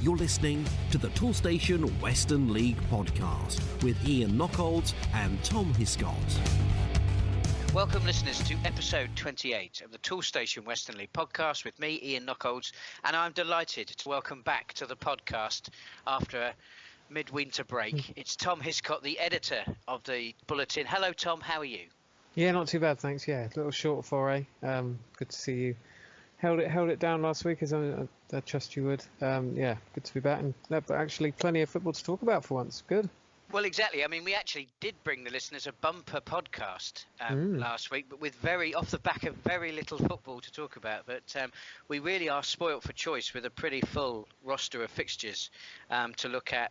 You're listening to the Toolstation Western League podcast with Ian Knockholds and Tom Hiscott. Welcome listeners to episode 28 of the Toolstation Western League podcast with me, Ian Knockholds, and I'm delighted to welcome back to the podcast after a midwinter break. It's Tom Hiscott, the editor of the Bulletin. Hello Tom, how are you? Yeah, not too bad, thanks. Yeah, a little short foray. Good to see you. Held it down last week, as I trust you would. Yeah, good to be back, and but actually plenty of football to talk about for once. Good. Well, exactly. I mean, we actually did bring the listeners a bumper podcast last week, but with off the back of very little football to talk about. But we really are spoilt for choice with a pretty full roster of fixtures to look at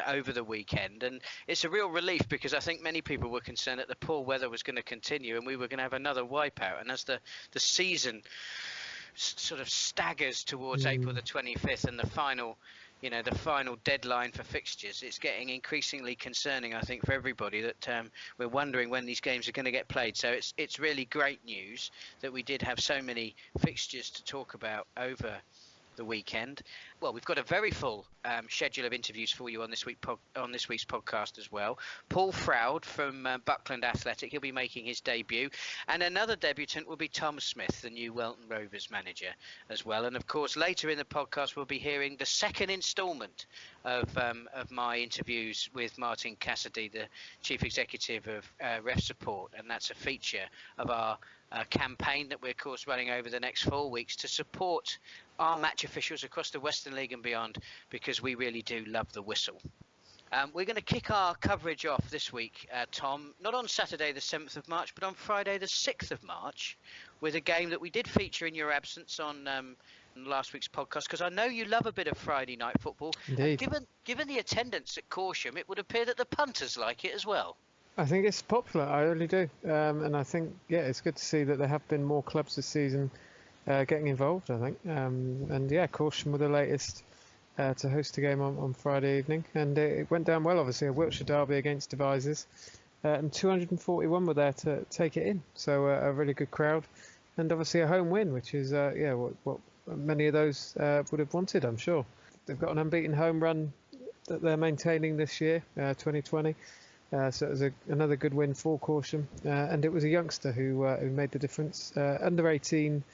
over the weekend. And it's a real relief because I think many people were concerned that the poor weather was going to continue and we were going to have another wipeout. And as the season sort of staggers towards April the 25th and the final deadline for fixtures, it's getting increasingly concerning, I think, for everybody that we're wondering when these games are going to get played. So it's really great news that we did have so many fixtures to talk about over the weekend. Well, we've got a very full schedule of interviews for you on this week's podcast as well. Paul Froude from Buckland Athletic, he'll be making his debut, and another debutant will be Tom Smith, the new Welton Rovers manager as well. And of course, later in the podcast, we'll be hearing the second instalment of my interviews with Martin Cassidy, the chief executive of Ref Support, and that's a feature of our campaign that we're, of course, running over the next 4 weeks to support our match officials across the Western League and beyond, because we really do love the whistle. We're going to kick our coverage off this week, Tom, not on Saturday the 7th of March, but on Friday the 6th of March, with a game that we did feature in your absence on last week's podcast, because I know you love a bit of Friday night football. Indeed. Given the attendance at Corsham, it would appear that the punters like it as well. I think it's popular, I really do. And I think, it's good to see that there have been more clubs this season getting involved, I think. And Corsham were the latest to host a game on Friday evening. And it went down well, obviously, a Wiltshire derby against Devizes. And 241 were there to take it in. So a really good crowd. And obviously a home win, which is, what many of those would have wanted, I'm sure. They've got an unbeaten home run that they're maintaining this year, 2020. So it was another good win for Corsham, and it was a youngster who made the difference. Under 18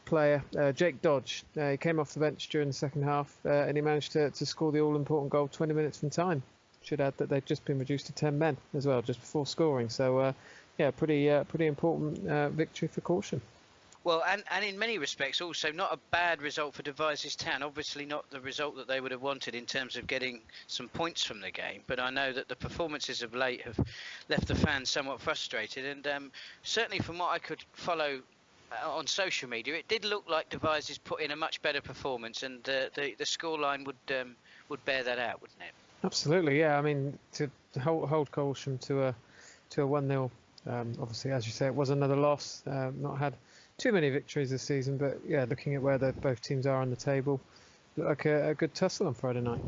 player Jake Dodge. He came off the bench during the second half, and he managed to score the all-important goal 20 minutes from time. Should add that they'd just been reduced to 10 men as well, just before scoring. So pretty important victory for Corsham. Well, and in many respects also not a bad result for Devizes Town. Obviously not the result that they would have wanted in terms of getting some points from the game. But I know that the performances of late have left the fans somewhat frustrated. And certainly from what I could follow on social media, it did look like Devizes put in a much better performance. And the scoreline would bear that out, wouldn't it? Absolutely, yeah. I mean, to hold Corsham to a 1-0, obviously, as you say, it was another loss. Not had too many victories this season, but looking at where both teams are on the table, looked like a good tussle on Friday night.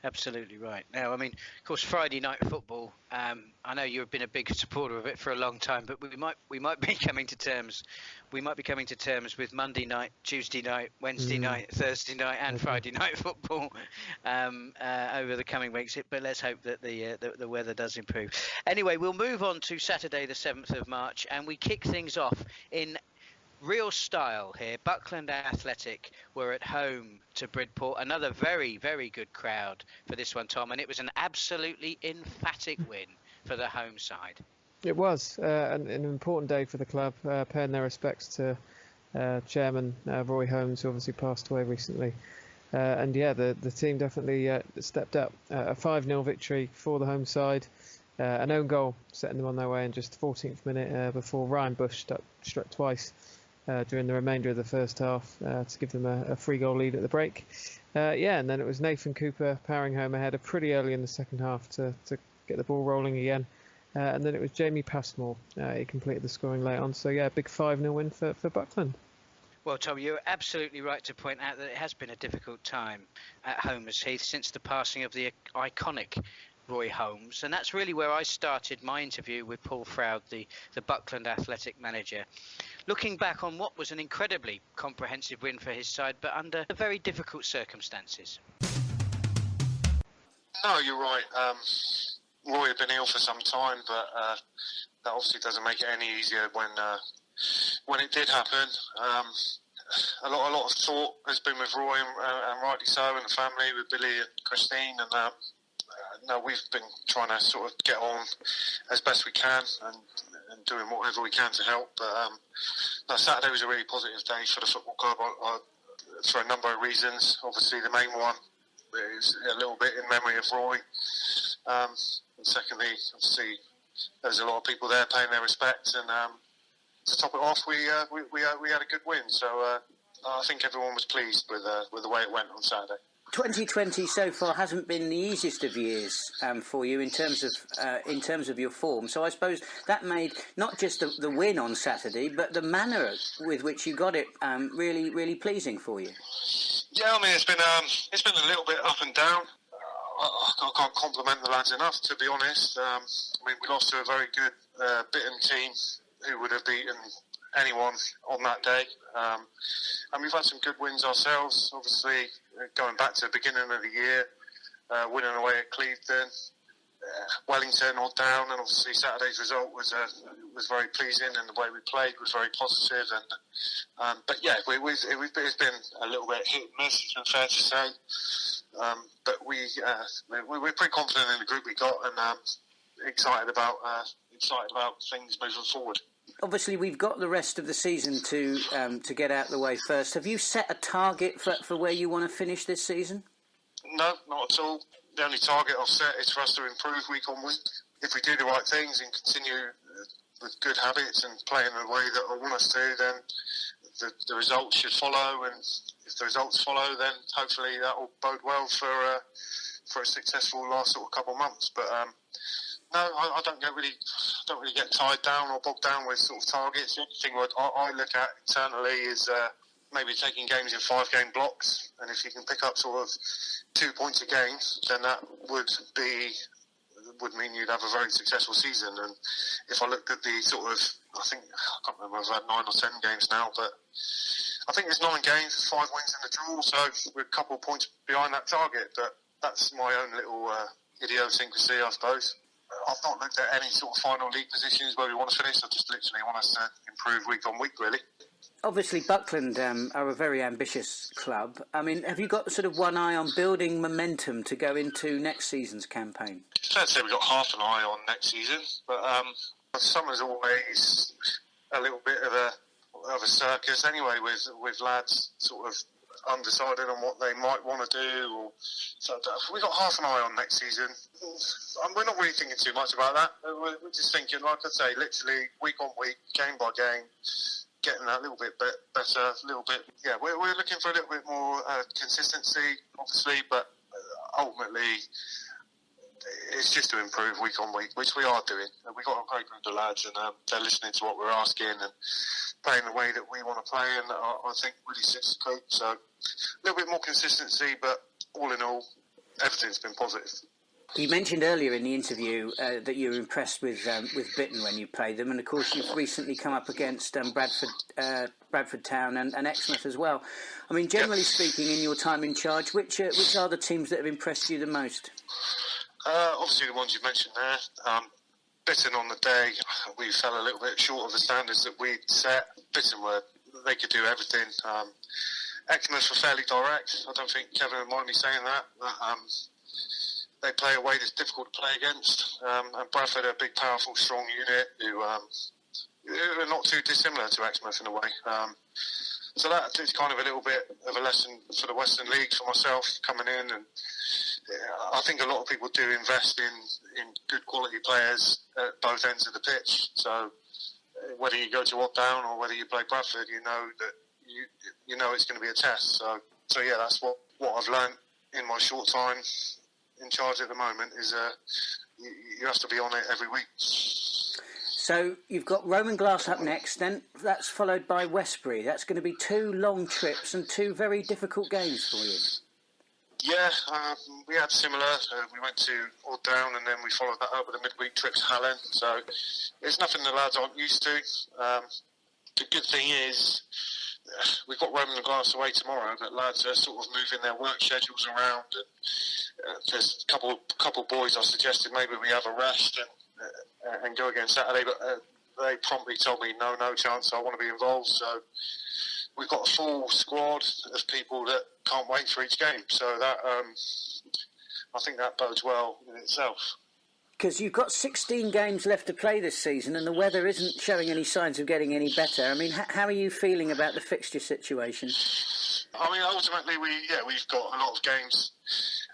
Absolutely right. Now, I mean, of course, Friday night football. I know you've been a big supporter of it for a long time, but we might be coming to terms. We might be coming to terms with Monday night, Tuesday night, Wednesday night, Thursday night, and Friday night football over the coming weeks. But let's hope that the weather does improve. Anyway, we'll move on to Saturday, the 7th of March, and we kick things off in real style here. Buckland Athletic were at home to Bridport. Another very, very good crowd for this one, Tom, and it was an absolutely emphatic win for the home side. It was an important day for the club, paying their respects to Chairman Roy Holmes, who obviously passed away recently. The team definitely stepped up. A 5-0 victory for the home side. An own goal setting them on their way in just the 14th minute before Ryan Bush struck twice during the remainder of the first half to give them a 3-goal lead at the break. And then it was Nathan Cooper powering home ahead pretty early in the second half to get the ball rolling again. And then it was Jamie Passmore. He completed the scoring late on. So, big 5-0 win for Buckland. Well, Tom, you're absolutely right to point out that it has been a difficult time at Homer's Heath since the passing of the iconic Roy Holmes, and that's really where I started my interview with Paul Froude, the Buckland Athletic manager. looking back on what was an incredibly comprehensive win for his side, but under very difficult circumstances. No, you're right. Roy had been ill for some time, but that obviously doesn't make it any easier when it did happen. A lot of thought has been with Roy, and rightly so, and the family, with Billy and Christine, and no, we've been trying to sort of get on as best we can and doing whatever we can to help. But no, Saturday was a really positive day for the football club for a number of reasons. Obviously, the main one is a little bit in memory of Roy. And secondly, obviously, there's a lot of people there paying their respects, and to top it off, we had a good win. So I think everyone was pleased with the way it went on Saturday. 2020 so far hasn't been the easiest of years for you in terms of your form. So I suppose that made not just the win on Saturday, but the manner with which you got it really, really pleasing for you. Yeah, I mean it's been a little bit up and down. I can't compliment the lads enough, to be honest. I mean, we lost to a very good Bitten team who would have beaten anyone on that day. And we've had some good wins ourselves, obviously, going back to the beginning of the year, winning away at Clevedon, Wellington all down, and obviously Saturday's result was very pleasing, and the way we played was very positive. And but yeah, it's been a little bit hit and miss, it's been fair to say. But we're pretty confident in the group we got, and excited about things moving forward. Obviously, we've got the rest of the season to get out of the way first. Have you set a target for where you want to finish this season? No, not at all. The only target I've set is for us to improve week on week. If we do the right things and continue with good habits and play in the way that I want us to, then the results should follow. And if the results follow, then hopefully that will bode well for a successful last sort of couple of months. But no, I don't really get tied down or bogged down with sort of targets. The only thing I look at internally is maybe taking games in 5-game blocks, and if you can pick up sort of 2 points a game, then that would mean you'd have a very successful season. And if I looked at the sort of, I can't remember if I've had 9 or 10 games now, but I think there's 9 games, 5 wins in the draw, so we're a couple of points behind that target. But that's my own little idiosyncrasy, I suppose. I've not looked at any sort of final league positions where we want to finish. I just literally want us to improve week on week, really. Obviously, Buckland are a very ambitious club. I mean, have you got sort of one eye on building momentum to go into next season's campaign? I'd say we've got half an eye on next season, but summer's always a little bit of a circus anyway, with lads sort of undecided on what they might want to do. So we've got half an eye on next season. We're not really thinking too much about that. We're just thinking, like I say, literally week on week, game by game, getting that little bit better, a little bit. Yeah, we're looking for a little bit more consistency, obviously, but ultimately it's just to improve week on week, which we are doing. We've got a great group of lads, and they're listening to what we're asking and playing the way that we want to play, and I think really suits the coach. So a little bit more consistency, but all in all, everything's been positive. You mentioned earlier in the interview that you were impressed with Bitten when you played them, and of course you've recently come up against Bradford Town and Exmouth as well. I mean, generally speaking, in your time in charge, which are the teams that have impressed you the most? Obviously the ones you mentioned there. Bitten on the day, we fell a little bit short of the standards that we'd set. Bitten they could do everything. Exmouth were fairly direct. I don't think Kevin would mind me saying that. They play a way that's difficult to play against. And Bradford are a big, powerful, strong unit who are not too dissimilar to Exmouth in a way. So that is kind of a little bit of a lesson for the Western League for myself coming in. And I think a lot of people do invest in good quality players at both ends of the pitch. So whether you go to Odd Down or whether you play Bradford, you know that you know it's going to be a test. So yeah, that's what I've learned in my short time in charge at the moment is you have to be on it every week. So you've got Roman Glass up next, then that's followed by Westbury. That's going to be 2 long trips and 2 very difficult games for you. Yeah, we had similar. We went to Odd Down and then we followed that up with a midweek trip to Hallen. So it's nothing the lads aren't used to. the good thing is we've got Roman and Glass away tomorrow, but lads are sort of moving their work schedules around, and there's a couple boys I suggested maybe we have a rest and go again Saturday, but they promptly told me no chance, I want to be involved. So we've got a full squad of people that can't wait for each game, so that I think that bodes well in itself. Because you've got 16 games left to play this season and the weather isn't showing any signs of getting any better. I mean, how are you feeling about the fixture situation? I mean, ultimately, we've got a lot of games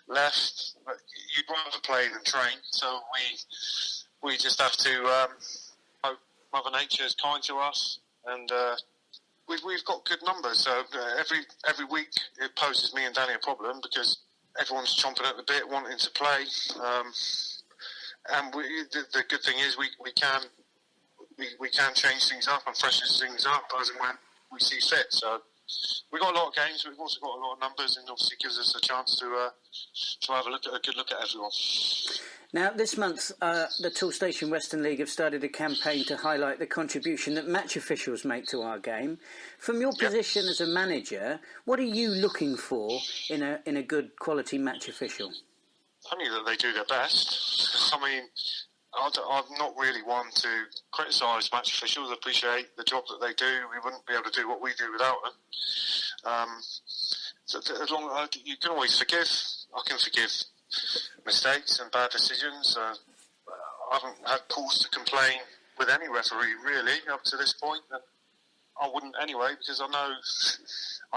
left. But you'd rather play than train, so we just have to hope Mother Nature is kind to us, and we've got good numbers. So every week it poses me and Danny a problem because everyone's chomping at the bit, wanting to play. And the good thing is we can change things up and freshen things up as and when we see fit. So we've got a lot of games, but we've also got a lot of numbers, and obviously gives us a chance to have a good look at everyone. Now, this month, the Toolstation Western League have started a campaign to highlight the contribution that match officials make to our game. From your position as a manager, what are you looking for in a good quality match official? Only that they do their best. I mean, I'm not really one to criticise match officials. I appreciate the job that they do. We wouldn't be able to do what we do without them. So as long as you can always forgive. I can forgive mistakes and bad decisions. I haven't had cause to complain with any referee really up to this point, and I wouldn't anyway, because I know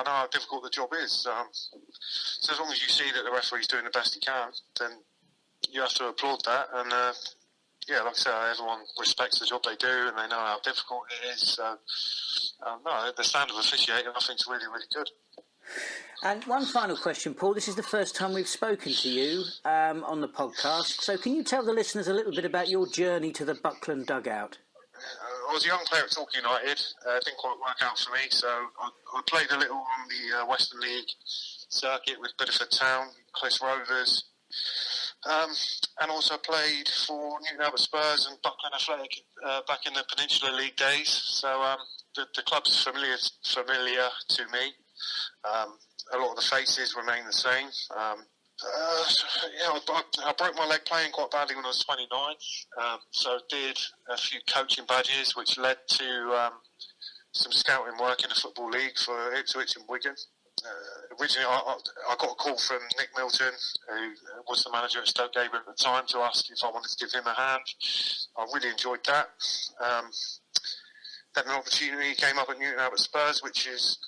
how difficult the job is. So as long as you see that the referee's doing the best he can, then you have to applaud that. And like I say, everyone respects the job they do, and they know how difficult it is. So no, the standard of officiating, I think, is really, really good. And one final question, Paul. This is the first time we've spoken to you on the podcast. So can you tell the listeners a little bit about your journey to the Buckland dugout? I was a young player at Torquay United. It didn't quite work out for me, so I played a little on the Western League circuit with Bedford Town, Welton Rovers, and also played for Newton Abbot Spurs and Buckland Athletic back in the Peninsula League days. So the club's familiar to me. A lot of the faces remain the same. I broke my leg playing quite badly when I was 29, so did a few coaching badges, which led to some scouting work in the Football League for Ipswich and Wigan. Originally, I got a call from Nick Milton, who was the manager at Stoke Gabriel at the time, to ask if I wanted to give him a hand. I really enjoyed that. Then an opportunity came up at Newton Abbot Spurs, which is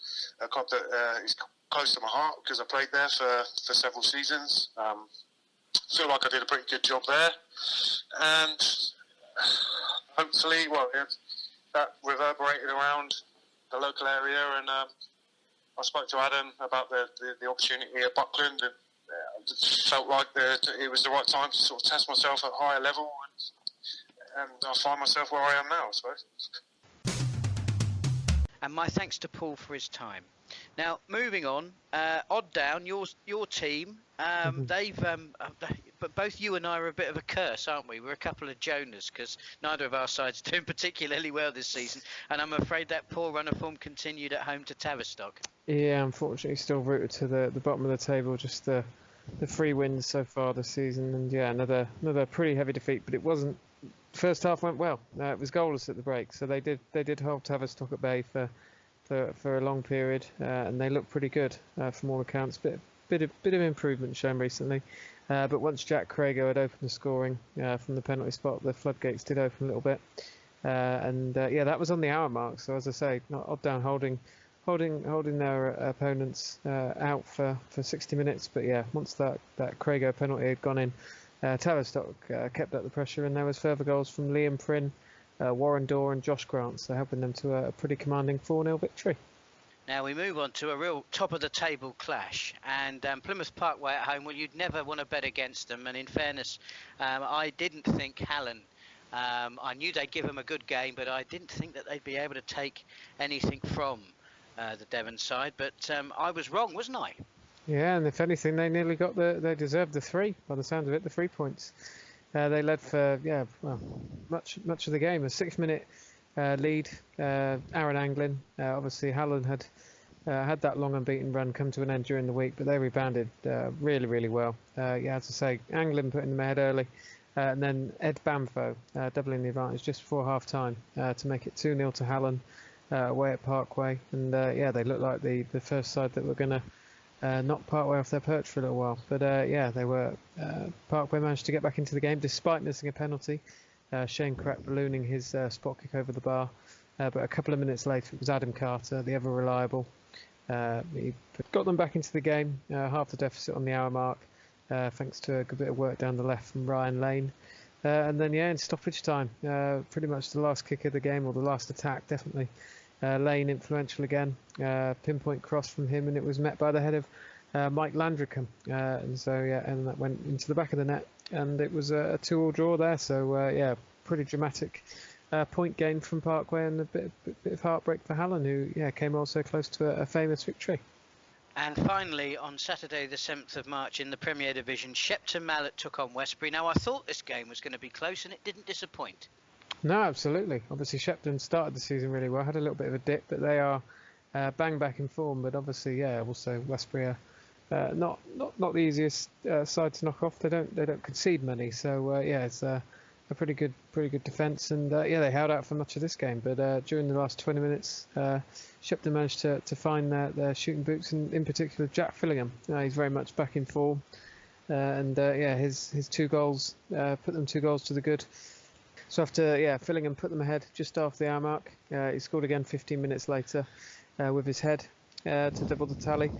a club that is close to my heart because I played there for several seasons. Feel like I did a pretty good job there, and hopefully, that reverberated around the local area. And I spoke to Adam about the opportunity at Buckland, and felt like it was the right time to sort of test myself at a higher level, and I find myself where I am now, I suppose. And my thanks to Paul for his time. Now, moving on, Odd Down, your team, but both you and I are a bit of a curse, aren't we? We're a couple of Jonahs because neither of our sides are doing particularly well this season, and I'm afraid that poor run of form continued at home to Tavistock. Yeah, unfortunately, still rooted to the bottom of the table, just the 3 wins so far this season, and another pretty heavy defeat, but it wasn't. First half went well. It was goalless at the break, so they did hold Tavistock at bay for a long period, and they look pretty good from all accounts. Bit of improvement shown recently, but once Jack Crago had opened the scoring from the penalty spot, the floodgates did open a little bit, and that was on the hour mark. So as I say, not Odd Down holding their opponents out for 60 minutes, but once that Crago penalty had gone in, Tavistock kept up the pressure, and there was further goals from Liam Prynne, Warren Dorr and Josh Grant, so helping them to a pretty commanding 4-0 victory. Now we move on to a real top-of-the-table clash, and Plymouth Parkway at home, well, you'd never want to bet against them, and in fairness, I didn't think Hallen, I knew they'd give them a good game, but I didn't think that they'd be able to take anything from the Devon side, but I was wrong, wasn't I? Yeah, and if anything, they nearly they deserved the 3, by the sound of it, the 3 points. They led for much of the game. A 6-minute lead. Aaron Anglin, obviously Hallen had that long unbeaten run come to an end during the week, but they rebounded really, really well. As I say, Anglin putting them ahead early, and then Ed Bamfo doubling the advantage just before half-time to make it 2-0 to Hallen away at Parkway. And they looked like the first side that were going to knock Parkway off their perch for a little while. But they were. Parkway managed to get back into the game despite missing a penalty. Shane Kratt ballooning his spot kick over the bar. But a couple of minutes later, it was Adam Carter, the ever reliable. He got them back into the game, half the deficit on the hour mark, thanks to a good bit of work down the left from Ryan Lane. And then, in stoppage time, pretty much the last kick of the game, or the last attack, definitely. Lane influential again, pinpoint cross from him, and it was met by the head of Mike Landricum. And that went into the back of the net, and it was a 2-2 draw there. So, pretty dramatic point gain from Parkway, and a bit of heartbreak for Hallen, who came also close to a famous victory. And finally, on Saturday the 7th of March in the Premier Division, Shepton Mallet took on Westbury. Now, I thought this game was going to be close, and it didn't disappoint. No, absolutely. Obviously, Shepton started the season really well, had a little bit of a dip, but they are bang back in form. But obviously, also Westbury are not the easiest side to knock off. They don't concede many, so it's a pretty good defence, and they held out for much of this game. But during the last 20 minutes, Shepton managed to find their shooting boots, and in particular Jack Fillingham. He's very much back in form, his 2 goals put them 2 goals to the good. So after Fillingham put them ahead just after the hour mark, he scored again 15 minutes later with his head to double the tally.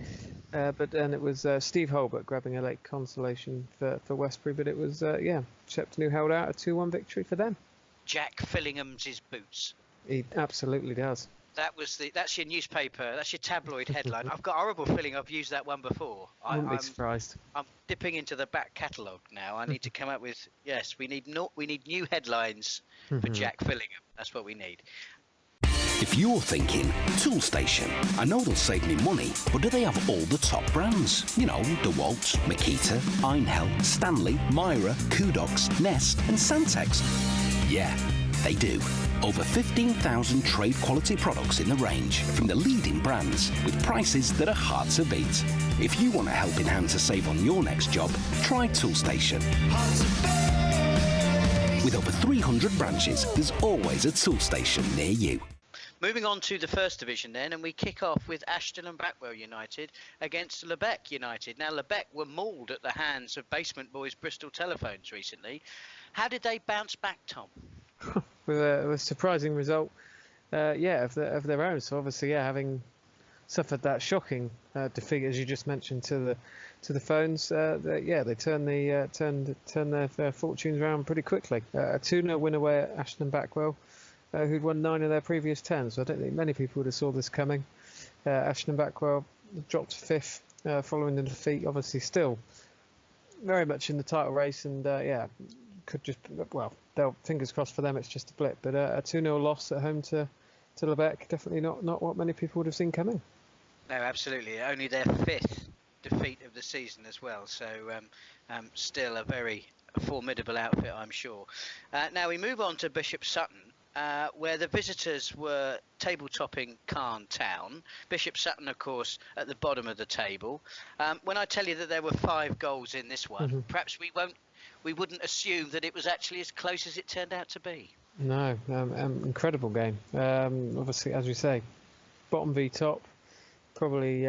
But then it was Steve Holbert grabbing a late consolation for Westbury. But it was Shepton who held out a 2-1 victory for them. Jack Fillingham's his boots. He absolutely does. That's your newspaper. That's your tabloid headline. I've got a horrible feeling I've used that one before. I wouldn't be surprised. I'm dipping into the back catalogue now. I need to come up with we need new headlines for Jack Fillingham. That's what we need. If you're thinking, Toolstation, I know they'll save me money, but do they have all the top brands? You know, DeWalt, Makita, Einhell, Stanley, Myra, Kudox, Nest and Santex. Yeah, they do. Over 15,000 trade quality products in the range from the leading brands with prices that are hard to beat. If you want a helping hand to save on your next job, try Toolstation. With over 300 branches, there's always a Toolstation near you. Moving on to the First Division then, and we kick off with Ashton and Brackwell United against Lebec United. Now, Lebec were mauled at the hands of Basement Boys Bristol Telephones recently. How did they bounce back, Tom? With a surprising result, of their own. So obviously, having suffered that shocking defeat, as you just mentioned, to the Phones, they turned their fortunes around pretty quickly. A 2-0 win away at Ashton and Backwell, who'd won 9 of their previous 10. So I don't think many people would have saw this coming. Ashton and Backwell dropped to 5th following the defeat. Obviously, still very much in the title race, and could just they'll fingers crossed for them. It's just a blip, but a 2-0 loss at home to Lebec, definitely not what many people would have seen coming. No, absolutely. Only their 5th defeat of the season as well. So still a very formidable outfit, I'm sure. Now we move on to Bishop Sutton, where the visitors were table-topping Cairn Town. Bishop Sutton, of course, at the bottom of the table. When I tell you that there were 5 goals in this one, perhaps we wouldn't assume that it was actually as close as it turned out to be. No, incredible game. Obviously, as we say, bottom v top. Probably,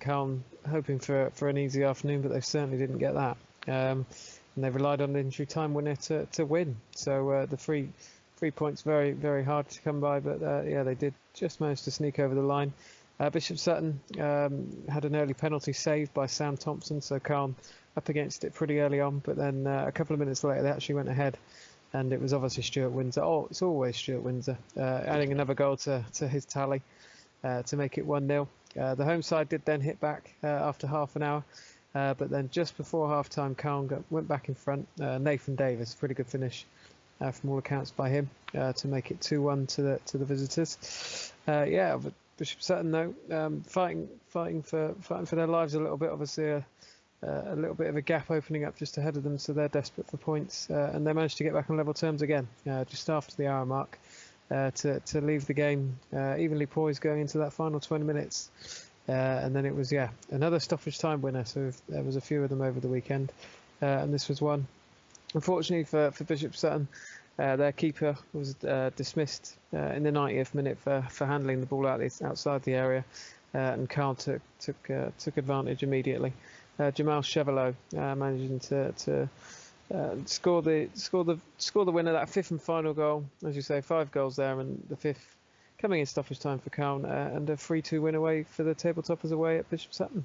Cairn hoping for an easy afternoon, but they certainly didn't get that. And they relied on the injury time winner to win. So the 3 points very, very hard to come by, but they did just manage to sneak over the line. Bishop Sutton had an early penalty saved by Sam Thompson, so Cairn up against it pretty early on, but then a couple of minutes later they actually went ahead, and it was obviously Stuart Windsor. Oh, it's always Stuart Windsor adding another goal to his tally to make it 1-0. The home side did then hit back after half an hour, but then just before half-time, Cairn went back in front. Nathan Davis, pretty good finish from all accounts by him to make it 2-1 to the visitors. But Bishop Sutton though fighting for their lives a little bit. Obviously a little bit of a gap opening up just ahead of them, so they're desperate for points, and they managed to get back on level terms again just after the hour mark. to leave the game evenly poised going into that final 20 minutes. And then it was, another stoppage time winner. So there was a few of them over the weekend. And this was one. Unfortunately for Bishop Sutton, their keeper was dismissed in the 90th minute for handling the ball outside the area. And Carl took advantage immediately. Jamal Chevallot managing to score the winner, that fifth and final goal. As you say, 5 goals there, and the fifth coming in stoppage time for Carl, and a 3-2 win away for the tabletoppers away at Bishop Sutton.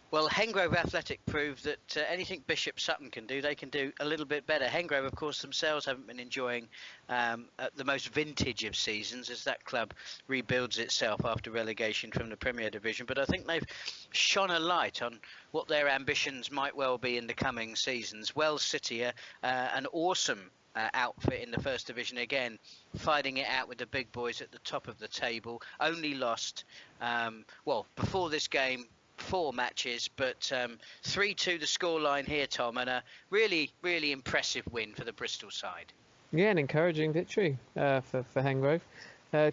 Well, Hengrove Athletic proved that anything Bishop Sutton can do, they can do a little bit better. Hengrove, of course, themselves haven't been enjoying the most vintage of seasons as that club rebuilds itself after relegation from the Premier Division. But I think they've shone a light on what their ambitions might well be in the coming seasons. Wells City, an awesome outfit in the First Division again, fighting it out with the big boys at the top of the table. Only lost, before this game, 4 matches, but 3-2 the scoreline here, Tom, and a really, really impressive win for the Bristol side. Yeah, an encouraging victory for Hengrove,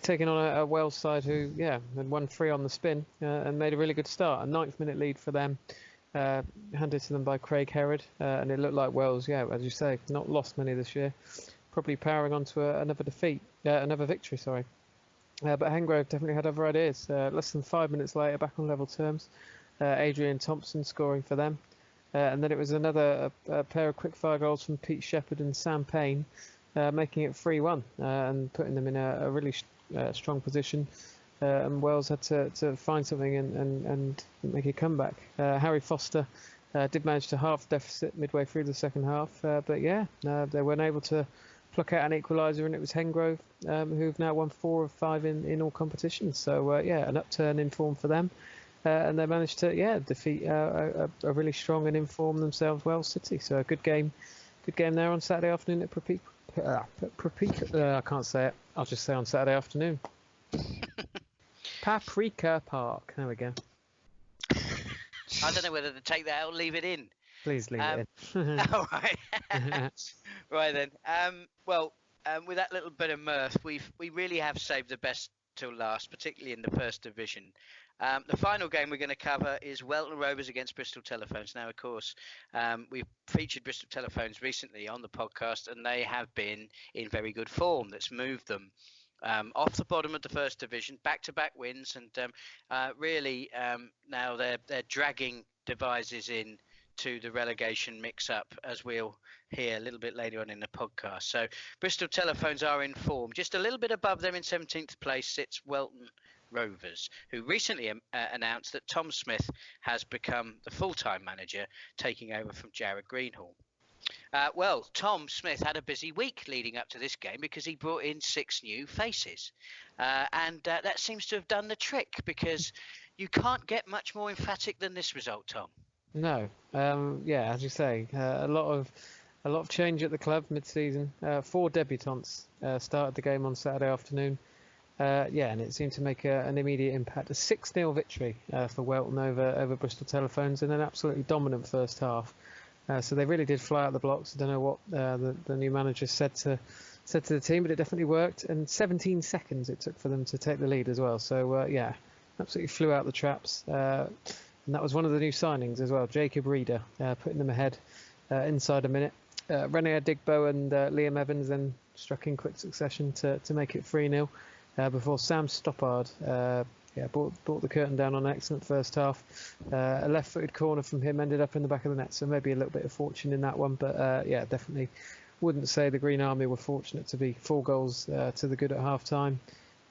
taking on a Wells side who, had won 3 on the spin and made a really good start. A 9th minute lead for them, handed to them by Craig Herod, and it looked like Wells, as you say, not lost many this year, probably powering on to another victory, sorry. But Hengrove definitely had other ideas. Less than 5 minutes later, back on level terms, Adrian Thompson scoring for them. And then it was another pair of quick-fire goals from Pete Shepherd and Sam Payne, making it 3-1 and putting them in a really strong position. And Wells had to find something and make a comeback. Harry Foster did manage to halve the deficit midway through the second half. But they weren't able to pluck out an equaliser, and it was Hengrove who've now won 4 of 5 in all competitions. So an upturn in form for them, and they managed to defeat a really strong and informed themselves Wells City. So a good game there on Saturday afternoon at I can't say it. I'll just say on Saturday afternoon. Paprika Park. There we go. I don't know whether to take that out or leave it in. Please leave it in. All right. Right then. With that little bit of mirth, we really have saved the best till last, particularly in the First Division. The final game we're going to cover is Welton Rovers against Bristol Telephones. Now, of course, we've featured Bristol Telephones recently on the podcast, and they have been in very good form. That's moved them off the bottom of the First Division, back-to-back wins, and really now they're dragging devices in to the relegation mix-up, as we'll hear a little bit later on in the podcast. So Bristol Telephones are in form. Just a little bit above them in 17th place sits Welton Rovers, who recently announced that Tom Smith has become the full-time manager, taking over from Jared Greenhall. Tom Smith had a busy week leading up to this game because he brought in 6 new faces. And that seems to have done the trick, because you can't get much more emphatic than this result, Tom. No, as you say, a lot of change at the club mid-season. 4 debutants started the game on Saturday afternoon. And it seemed to make an immediate impact. A 6-0 victory for Welton over Bristol Telephones in an absolutely dominant first half. So they really did fly out the blocks. I don't know what the new manager said to the team, but it definitely worked. And 17 seconds it took for them to take the lead as well. So absolutely flew out the traps. And that was one of the new signings as well, Jacob Reeder, putting them ahead inside a minute. René Adigbo and Liam Evans then struck in quick succession to make it 3-0 before Sam Stoppard brought the curtain down on an excellent first half. A left-footed corner from him ended up in the back of the net, so maybe a little bit of fortune in that one. But definitely wouldn't say the Green Army were fortunate to be 4 goals to the good at half-time.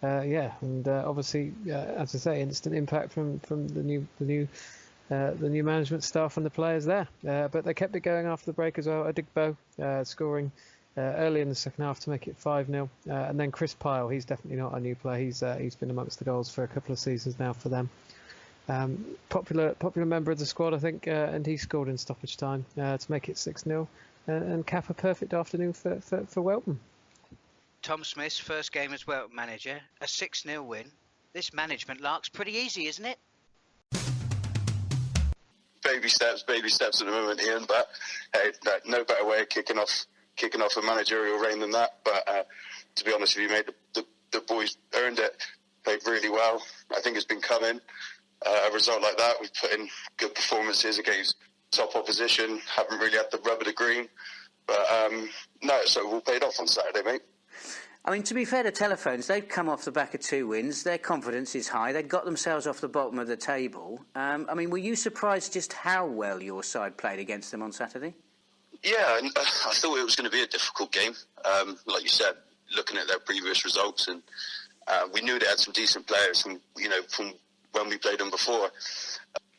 Obviously, as I say, instant impact from the new management staff and the players there. But they kept it going after the break as well. Adigbo scoring early in the second half to make it 5-0. And then Chris Pyle, he's definitely not a new player. He's been amongst the goals for a couple of seasons now for them. Popular member of the squad, I think, and he scored in stoppage time to make it 6-0 and cap a perfect afternoon for Welton. Tom Smith's first game as Welton manager, a 6-0 win. This management lark's pretty easy, isn't it? Baby steps at the moment, Ian. But hey, no better way of kicking off a managerial reign than that. But to be honest with you, mate, the boys earned it, played really well. I think it's been coming. A result like that, we've put in good performances against top opposition, haven't really had the rub of the green. But no, so it all paid off on Saturday, mate. I mean, to be fair to Telephones, they've come off the back of 2 wins. Their confidence is high. They've got themselves off the bottom of the table. I mean, were you surprised just how well your side played against them on Saturday? Yeah, I thought it was going to be a difficult game. Like you said, looking at their previous results, and we knew they had some decent players from when we played them before.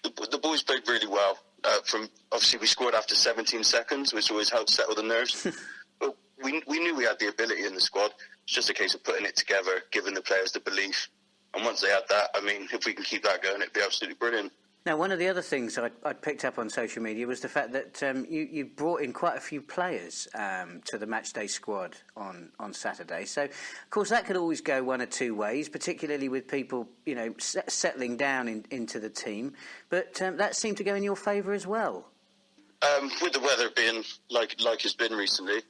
The boys played really well. Obviously, we scored after 17 seconds, which always helps settle the nerves. But we knew we had the ability in the squad. It's just a case of putting it together, giving the players the belief. And once they had that, I mean, if we can keep that going, it'd be absolutely brilliant. Now, one of the other things I'd picked up on social media was the fact that you brought in quite a few players to the matchday squad on Saturday. So, of course, that could always go one or two ways, particularly with people, settling down into the team. But that seemed to go in your favour as well. With the weather being like it's been recently,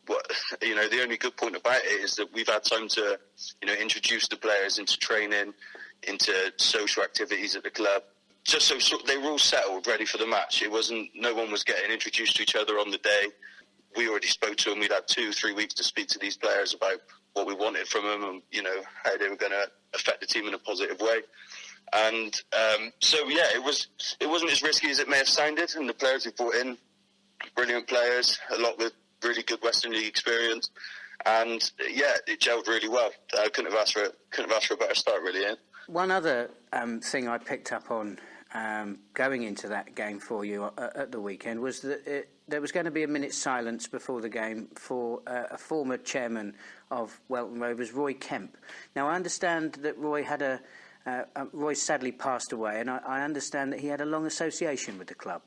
the only good point about it is that we've had time to, introduce the players into training, into social activities at the club. Just so they were all settled, ready for the match. No one was getting introduced to each other on the day. We already spoke to them. We'd had 2-3 weeks to speak to these players about what we wanted from them and, how they were going to affect the team in a positive way. And it wasn't as risky as it may have sounded. And the players we brought in, brilliant players, a lot with really good Western League experience. And, it gelled really well. I couldn't have asked for a better start, really, Ian. One other thing I picked up on going into that game for you at the weekend was that there was going to be a minute's silence before the game for a former chairman of Welton Rovers, Roy Kemp. Now, I understand that Roy sadly passed away, and I understand that he had a long association with the club.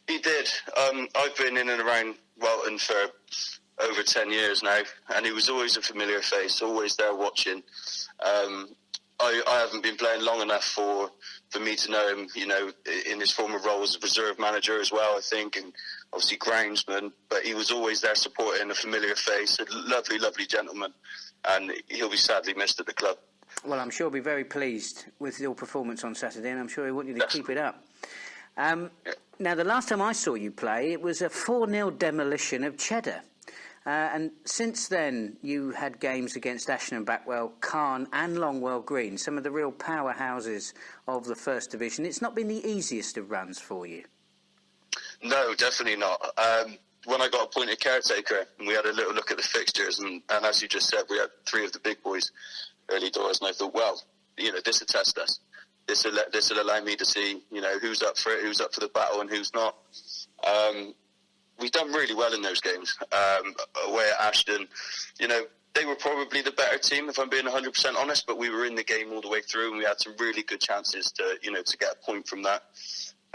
He did. I've been in and around Welton for over 10 years now, and he was always a familiar face, always there watching. I haven't been playing long enough for me to know him, in his former role as a reserve manager as well, I think, and obviously groundsman. But he was always there supporting, a familiar face, a lovely, lovely gentleman, and he'll be sadly missed at the club. Well, I'm sure he'll be very pleased with your performance on Saturday, and I'm sure he'll want you to keep it up. Now, the last time I saw you play, it was a 4-0 demolition of Cheddar. And since then, you had games against Ashton and Backwell, Cairn and Longwell Green, some of the real powerhouses of the First Division. It's not been the easiest of runs for you. No, definitely not. When I got appointed caretaker, and we had a little look at the fixtures, and as you just said, we had 3 of the big boys early doors, and I thought, well, this will test us. This will allow me to see, who's up for it, who's up for the battle, and who's not. We've done really well in those games. Away at Ashton, they were probably the better team, if I'm being 100% honest, but we were in the game all the way through, and we had some really good chances to get a point from that.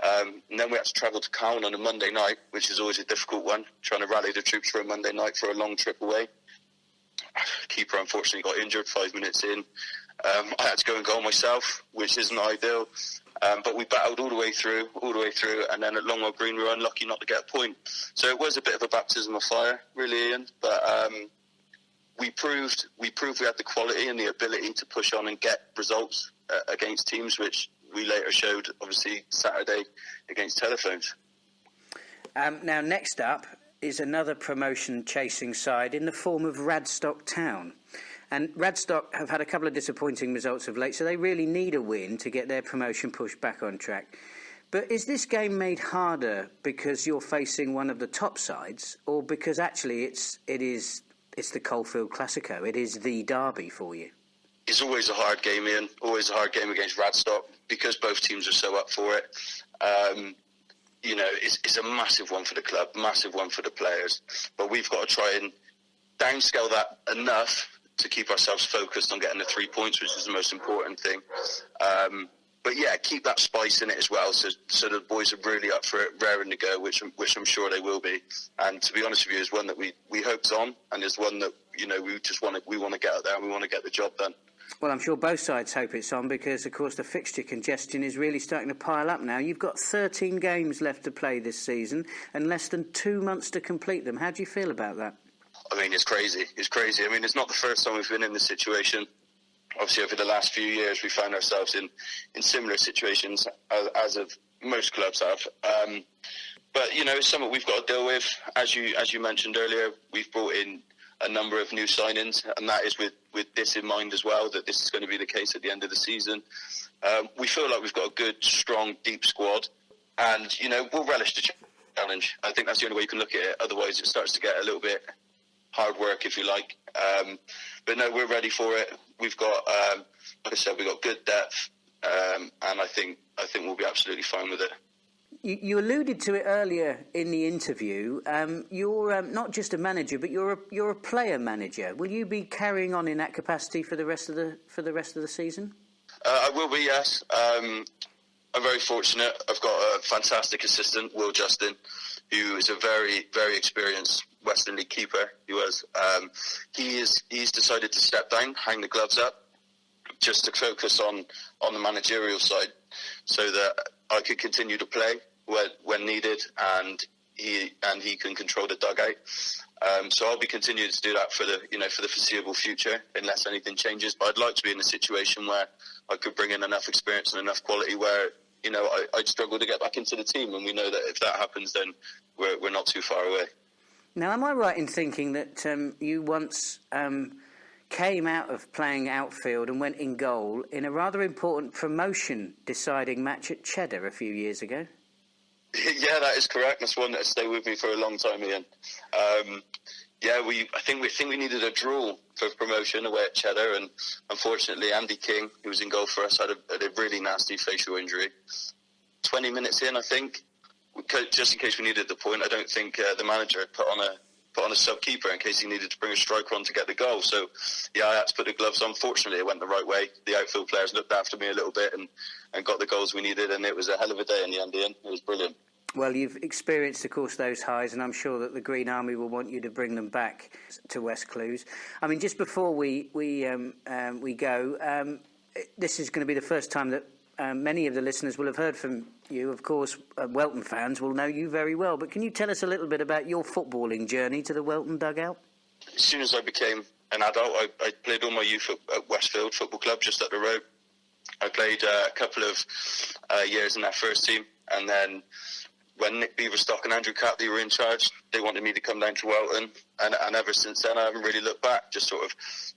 And then we had to travel to Cairn on a Monday night, which is always a difficult one, trying to rally the troops for a Monday night for a long trip away. Keeper unfortunately got injured 5 minutes in. I had to go and goal myself, which isn't ideal. But we battled all the way through, and then at Longwell Green we were unlucky not to get a point. So it was a bit of a baptism of fire, really, Ian. But we proved we had the quality and the ability to push on and get results against teams, which we later showed, obviously, Saturday against Telephones. Now, next up is another promotion-chasing side in the form of Radstock Town. And Radstock have had a couple of disappointing results of late, so they really need a win to get their promotion pushed back on track. But is this game made harder because you're facing one of the top sides, or because actually it's the Coalfield Classico, it is the derby for you? It's always a hard game, Ian. Always a hard game against Radstock because both teams are so up for it. It's a massive one for the club, massive one for the players. But we've got to try and downscale that enough to keep ourselves focused on getting the 3 points, which is the most important thing. But yeah, keep that spice in it as well, so the boys are really up for it, raring to go, which I'm sure they will be. And to be honest with you, is one that we hoped on, and is one that we want to get out there and we want to get the job done. Well, I'm sure both sides hope it's on because, of course, the fixture congestion is really starting to pile up now. You've got 13 games left to play this season and less than 2 months to complete them. How do you feel about that? I mean, it's crazy. It's crazy. I mean, it's not the first time we've been in this situation. Obviously, over the last few years, we found ourselves in similar situations, as of most clubs have. But, you know, it's something we've got to deal with. As you mentioned earlier, we've brought in a number of new signings, and that is with this in mind as well, that this is going to be the case at the end of the season. We feel like we've got a good, strong, deep squad, and, you know, we'll relish the challenge. I think that's the only way you can look at it. Otherwise, it starts to get a little bit hard work, if you like. But no, we're ready for it. We've got, like I said, we've got good depth, and I think we'll be absolutely fine with it. You alluded to it earlier in the interview. You're not just a manager, but you're a player manager. Will you be carrying on in that capacity for the rest of the season? I will be, yes. I'm very fortunate. I've got a fantastic assistant, Will Justin, who is a very, very experienced Western League keeper. He was. He's decided to step down, hang the gloves up, just to focus on the managerial side, so that I could continue to play when needed, and he can control the dugout. So I'll be continuing to do that for the foreseeable future, unless anything changes. But I'd like to be in a situation where I could bring in enough experience and enough quality where, you know, I'd struggle to get back into the team, and we know that if that happens, then we're not too far away. Now, am I right in thinking that you once came out of playing outfield and went in goal in a rather important promotion-deciding match at Cheddar a few years ago? Yeah, that is correct. That's one that stayed with me for a long time, Ian. I think we needed a draw for promotion away at Cheddar, and unfortunately Andy King, who was in goal for us, had a really nasty facial injury. 20 minutes in, I think, just in case we needed the point, I don't think the manager had put on a sub-keeper in case he needed to bring a striker on to get the goal. So, yeah, I had to put the gloves on. Fortunately, it went the right way. The outfield players looked after me a little bit and got the goals we needed, and it was a hell of a day in the end, Ian. It was brilliant. Well, you've experienced, of course, those highs, and I'm sure that the Green Army will want you to bring them back to West Clewes. I mean, just before we go, this is going to be the first time that many of the listeners will have heard from you. Of course, Welton fans will know you very well. But can you tell us a little bit about your footballing journey to the Welton dugout? As soon as I became an adult, I played all my youth at Westfield Football Club, just up the road. I played a couple of years in that first team, and then when Nick Beaverstock and Andrew Catley were in charge, they wanted me to come down to Welton, and ever since then I haven't really looked back. Just sort of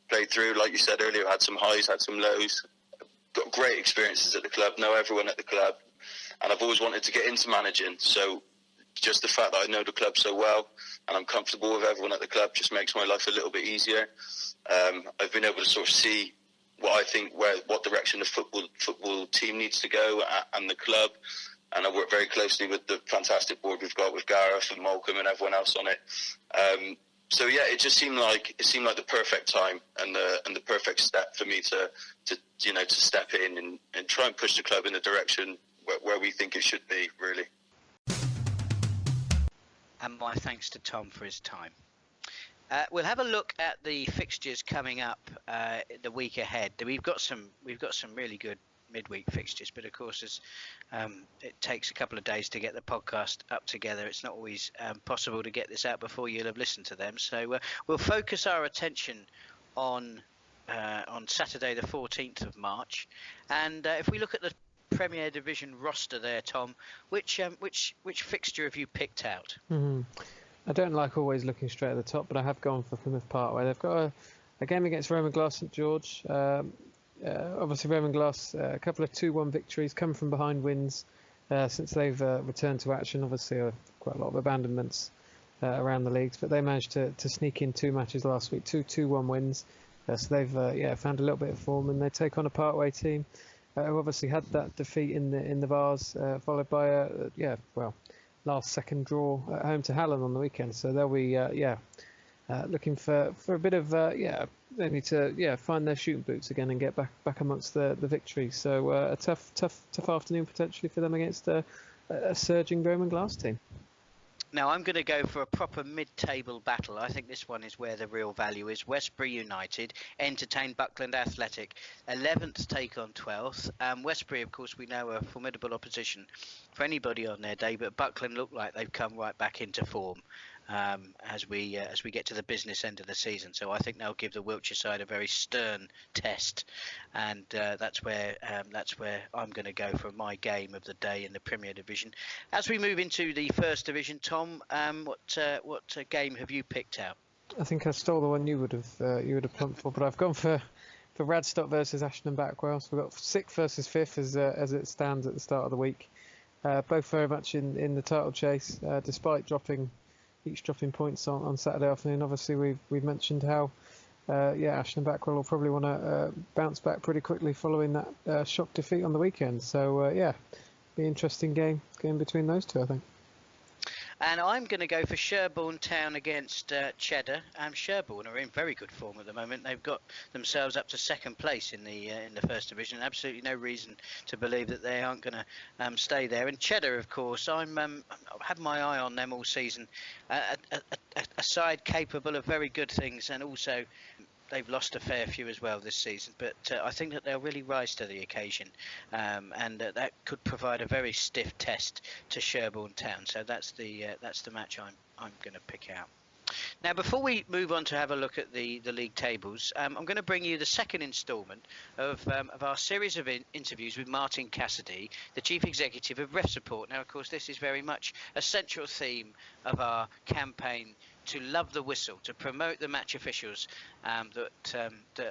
played through, like you said earlier, had some highs, had some lows. Got great experiences at the club, know everyone at the club, and I've always wanted to get into managing. So just the fact that I know the club so well and I'm comfortable with everyone at the club just makes my life a little bit easier. I've been able to sort of see what I think, what direction the football team needs to go and the club. And I work very closely with the fantastic board we've got with Gareth and Malcolm and everyone else on it. So yeah, it just seemed like the perfect time and the perfect step for me to step in and try and push the club in the direction where we think it should be, really. And my thanks to Tom for his time. We'll have a look at the fixtures coming up the week ahead. We've got some really good midweek fixtures, but of course it takes a couple of days to get the podcast up together. It's not always possible to get this out before you'll have listened to them, so we'll focus our attention on Saturday the 14th of March, and if we look at the Premier Division roster there, Tom, which fixture have you picked out? I don't like always looking straight at the top, but I have gone for Plymouth Parkway. They've got a game against Roman Glass St George. Obviously, Roman Glass, a couple of 2-1 victories, come from behind wins since they've returned to action. Obviously, quite a lot of abandonments around the leagues, but they managed to sneak in 2 matches last week, 2-1 wins. So they've found a little bit of form, and they take on a Parkway team who obviously had that defeat in the Vars, followed by a last second draw at home to Hallen on the weekend. So they'll be looking for a bit of they need to find their shooting boots again and get back amongst the victory. So a tough afternoon potentially for them against a surging Roman Glass team. Now I'm going to go for a proper mid-table battle. I think this one is where the real value is. Westbury United entertain Buckland Athletic. 11th take on 12th. Westbury, of course, we know are formidable opposition for anybody on their day, but Buckland look like they've come right back into form. as we get to the business end of the season. So I think they'll give the Wiltshire side a very stern test, and that's where I'm going to go for my game of the day in the Premier Division. As we move into the First Division, Tom, what game have you picked out? I think I stole the one you would have plumped for, but I've gone for Radstock versus Ashton Backwell. So we've got 6th versus 5th as it stands at the start of the week. Both very much in the title chase, despite each dropping points on Saturday afternoon. Obviously, we've mentioned how Ashton Backwell will probably want to bounce back pretty quickly following that shock defeat on the weekend. So be an interesting game between those two, I think. And I'm going to go for Sherborne Town against Cheddar. Sherborne are in very good form at the moment. They've got themselves up to 2nd place in the First Division. Absolutely no reason to believe that they aren't going to stay there. And Cheddar, of course, I've had my eye on them all season. A side capable of very good things, and also they've lost a fair few as well this season, but I think that they'll really rise to the occasion, and that could provide a very stiff test to Sherborne Town. So that's the match I'm going to pick out. Now, before we move on to have a look at the league tables, I'm going to bring you the second instalment of our series of interviews with Martin Cassidy, the Chief Executive of Ref Support. Now, of course, this is very much a central theme of our campaign to love the whistle, to promote the match officials that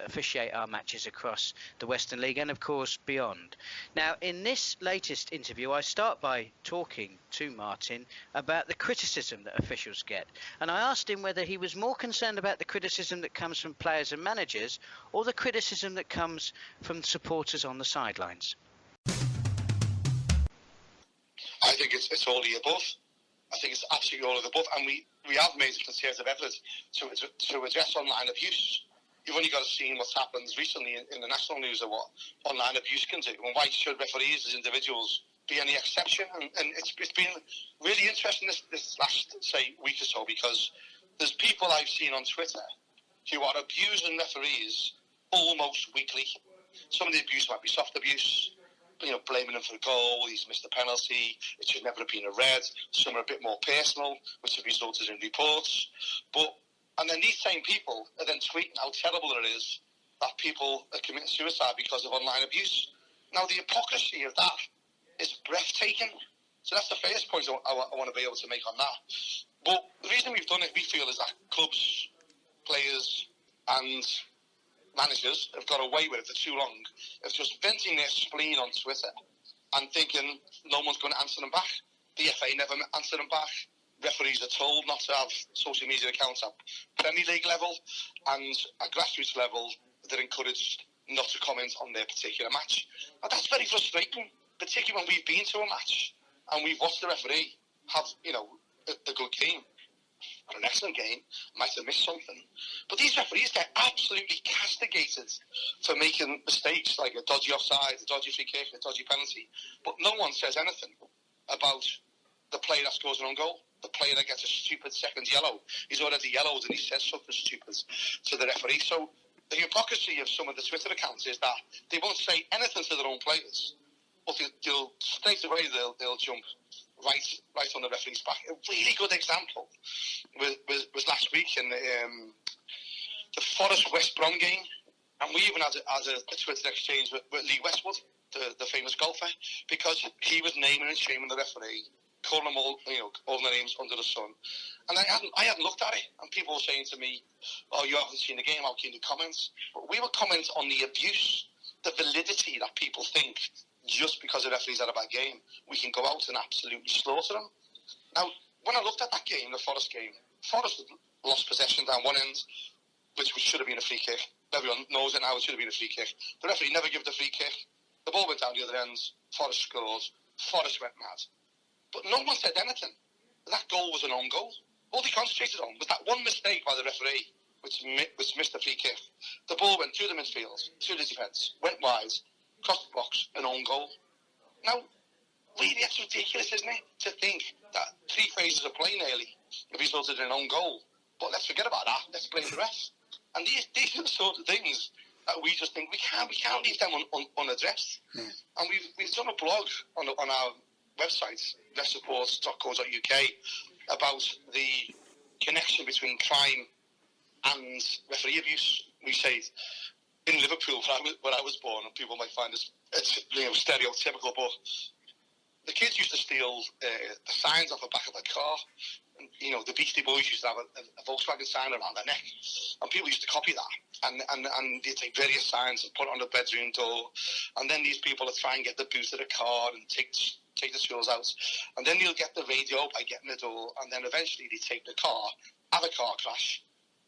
officiate our matches across the Western League and, of course, beyond. Now, in this latest interview, I start by talking to Martin about the criticism that officials get. And I asked him whether he was more concerned about the criticism that comes from players and managers or the criticism that comes from supporters on the sidelines. I think it's all the above. I think it's absolutely all of the above. And we have made a concerted effort to address online abuse. You've only got to see what's happened recently in the national news of what online abuse can do. And why should referees as individuals be any exception? And it's been really interesting this last, say, week or so, because there's people I've seen on Twitter who are abusing referees almost weekly. Some of the abuse might be soft abuse, blaming him for a goal, he's missed a penalty, it should never have been a red. Some are a bit more personal, which have resulted in reports. And then these same people are then tweeting how terrible it is that people are committing suicide because of online abuse. Now, the hypocrisy of that is breathtaking. So that's the first point I want to be able to make on that. But the reason we've done it, we feel, is that clubs, players and managers have got away with it for too long of just venting their spleen on Twitter and thinking no one's going to answer them back. The FA never answered them back. Referees are told not to have social media accounts at Premier League level, and at grassroots level they're encouraged not to comment on their particular match. And that's very frustrating, particularly when we've been to a match and we've watched the referee have a good game or an excellent game, might have missed something. But these referees get absolutely castigated for making mistakes like a dodgy offside, a dodgy free kick, a dodgy penalty. But no one says anything about the player that scores an own goal, the player that gets a stupid second yellow. He's already yellowed and he says something stupid to the referee. So the hypocrisy of some of the Twitter accounts is that they won't say anything to their own players, but they'll straight away they'll jump right on the referee's back. A really good example was last week in the Forest West Brom game, and we even had a Twitter exchange with Lee Westwood, the famous golfer, because he was naming and shaming the referee, calling them all the names under the sun. And I hadn't looked at it, and people were saying to me, "Oh, you haven't seen the game, how can you comment?" But we would comment on the abuse, the validity that people think just because the referee's had a bad game, we can go out and absolutely slaughter them. Now, when I looked at that game, the Forest game, Forest lost possession down one end, which should have been a free kick. Everyone knows it now, it should have been a free kick. The referee never gave the free kick. The ball went down the other end, Forest scored, Forest went mad. But no one said anything. That goal was an own goal. All they concentrated on was that one mistake by the referee, which missed a free kick. The ball went through the midfield, through the defence, went wide, crossed the box, an own goal. Now, really, that's ridiculous, isn't it? To think that 3 phases of play nearly have resulted in an own goal. But let's forget about that. Let's blame the rest. And these are the sort of things that we just think we can't leave them unaddressed. Yeah. And we've done a blog on our website, refsupports.co.uk, about the connection between crime and referee abuse. We say in Liverpool, where I was born, and people might find this stereotypical, but the kids used to steal the signs off the back of a car. And, the Beastie Boys used to have a Volkswagen sign around their neck, and people used to copy that, and they take various signs and put it on the bedroom door, and then these people will try and get the boot of the car and take the tools out, and then you'll get the radio by getting the door, and then eventually they take the car, have a car crash,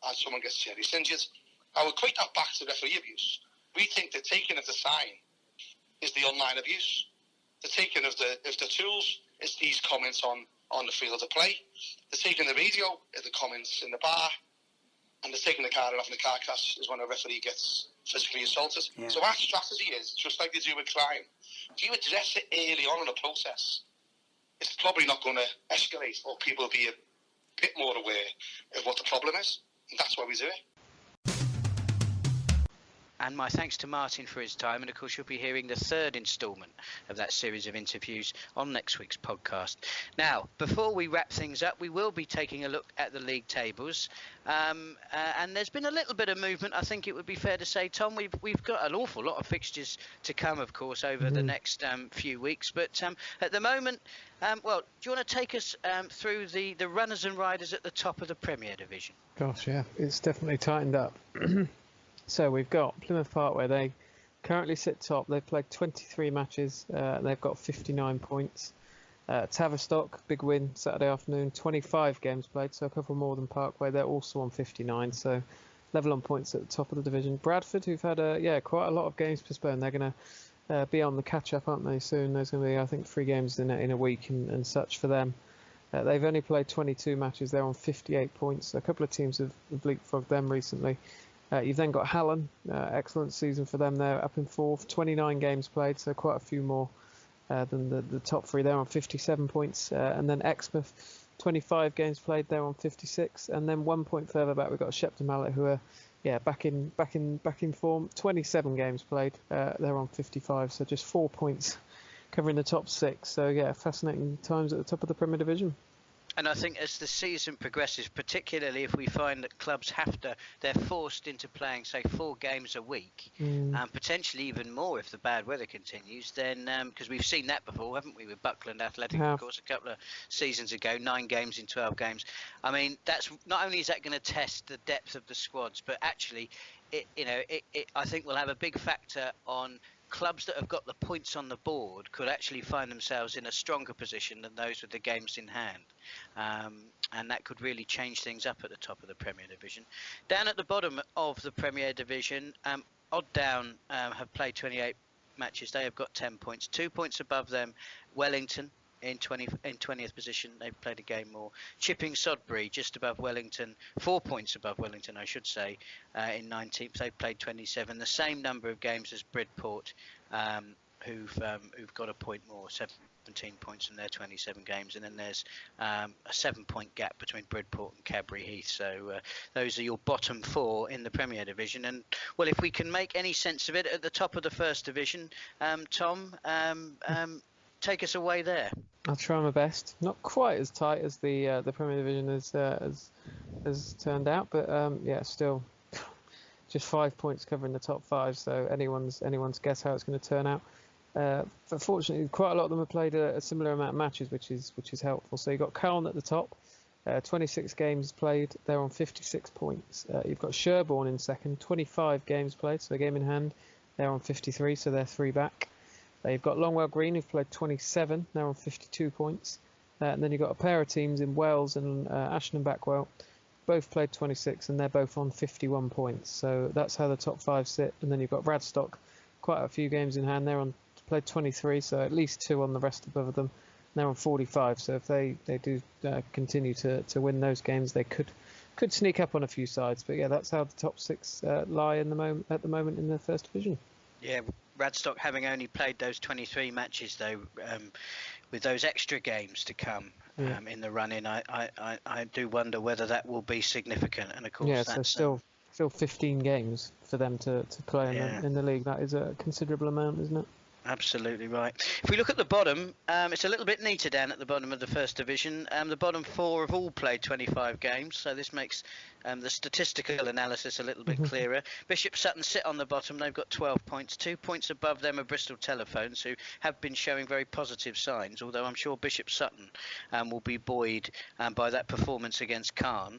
and someone gets seriously injured. I would equate that back to referee abuse. We think the taking of the sign is the online abuse. The taking of the tools is these comments on the field of play. The taking the radio is the comments in the bar. And the taking the car off in the car crash is when a referee gets physically assaulted. Yeah. So our strategy is, just like they do with crime, if you address it early on in the process, it's probably not going to escalate, or people will be a bit more aware of what the problem is. And that's why we do it. And my thanks to Martin for his time. And of course, you'll be hearing the third instalment of that series of interviews on next week's podcast. Now, before we wrap things up, we will be taking a look at the league tables. And there's been a little bit of movement, I think it would be fair to say, Tom. We've got an awful lot of fixtures to come, of course, over the next few weeks. But at the moment, well, do you want to take us through the runners and riders at the top of the Premier Division? Gosh, yeah, it's definitely tightened up. So we've got Plymouth Park, where they currently sit top. They've played 23 matches. They've got 59 points. Tavistock, big win Saturday afternoon, 25 games played, so a couple more than Parkway. They're also on 59, so level on points at the top of the division. Bradford, who've had quite a lot of games postponed. They're going to be on the catch-up, aren't they, soon? There's going to be, I think, 3 games in a week and such for them. They've only played 22 matches. They're on 58 points. A couple of teams have leapfrogged them recently. You've then got Hallen, excellent season for them. They're up in 4th, 29 games played, so quite a few more than the top 3. They're on 57 points. And then Exmouth, 25 games played, they're on 56. And then 1 point further back, we've got Shepton Mallet, who are back in form. 27 games played, they're on 55, so just 4 points covering the top 6. So fascinating times at the top of the Premier Division. And I think as the season progresses, particularly if we find that clubs they're forced into playing, say, 4 games a week, and potentially even more if the bad weather continues, then, because we've seen that before, haven't we, with Buckland Athletic, of course, a couple of seasons ago, 9 games in 12 games. I mean, that's not only is that going to test the depth of the squads, but actually, I think will have a big factor on clubs that have got the points on the board could actually find themselves in a stronger position than those with the games in hand. And that could really change things up at the top of the Premier Division. Down at the bottom of the Premier Division, Odd Down have played 28 matches. They have got 10 points. 2 points above them, Wellington in 20th position. They've played a game more. Chipping Sodbury just above Wellington, 4 points above Wellington, I should say, in 19th. They've played 27, the same number of games as Bridport, who've got a point more, 17 points in their 27 games. And then there's a 7-point gap between Bridport and Cadbury Heath. So those are your bottom 4 in the Premier Division. And well, if we can make any sense of it, at the top of the First Division, Tom, take us away there. I'll try my best. Not quite as tight as the Premier Division has turned out, but still just 5 points covering the top 5. So anyone's guess how it's going to turn out. But fortunately, quite a lot of them have played a similar amount of matches, which is helpful. So you've got Calne at the top, 26 games played. They're on 56 points. You've got Sherborne in second, 25 games played, so a game in hand. They're on 53, so they're 3 back. You've got Longwell Green, who've played 27. They're on 52 points. And then you've got a pair of teams in Wells and Ashton and Backwell. Both played 26, and they're both on 51 points. So that's how the top 5 sit. And then you've got Radstock, quite a few games in hand. They're played 23, so at least 2 on the rest above them. They're on 45. So if they do continue to win those games, they could sneak up on a few sides. But that's how the top 6 lie at the moment in the First Division. Yeah. Radstock having only played those 23 matches, though, with those extra games to come in the run-in, I do wonder whether that will be significant. And of course, that's so still 15 games for them to play in the league. That is a considerable amount, isn't it? Absolutely right. If we look at the bottom, it's a little bit neater down at the bottom of the First Division. The bottom four have all played 25 games, so this makes the statistical analysis a little bit clearer. Bishop Sutton sit on the bottom. They've got 12 points. 2 points above them are Bristol Telephones, who have been showing very positive signs, although I'm sure Bishop Sutton will be buoyed by that performance against Caen.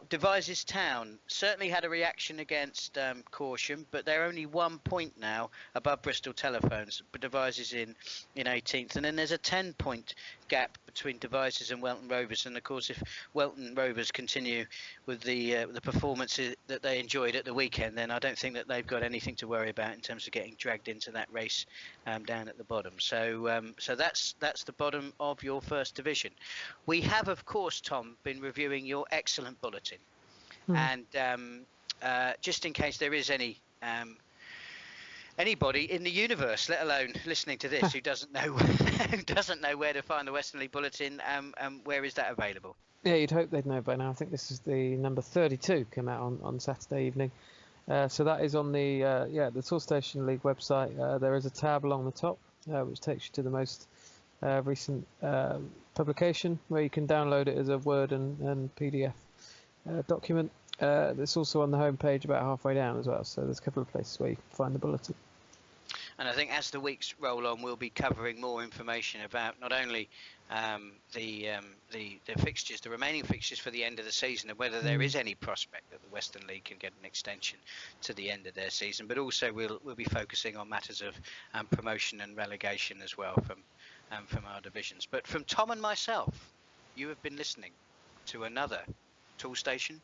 Devizes Town certainly had a reaction against Corsham, but they're only 1 point now above Bristol Telephones. But Devizes in 18th, and then there's a 10-point gap between Devizes and Welton Rovers. And of course, if Welton Rovers continue with the performances that they enjoyed at the weekend, then I don't think that they've got anything to worry about in terms of getting dragged into that race down at the bottom. So that's the bottom of your First Division. We have, of course, Tom, been reviewing your excellent bulletin, and just in case there is anybody in the universe, let alone listening to this, who doesn't know where to find the Western League Bulletin, where is that available? Yeah, you'd hope they'd know by now. I think this is the number 32, came out on Saturday evening. So that is on the Toolstation League website. There is a tab along the top which takes you to the most recent publication, where you can download it as a Word and PDF document. It's also on the homepage about halfway down as well, so there's a couple of places where you can find the bulletin. And I think as the weeks roll on, we'll be covering more information about not only the fixtures, the remaining fixtures for the end of the season, and whether there is any prospect that the Western League can get an extension to the end of their season. But also we'll be focusing on matters of promotion and relegation as well from our divisions. But from Tom and myself, you have been listening to another Toolstation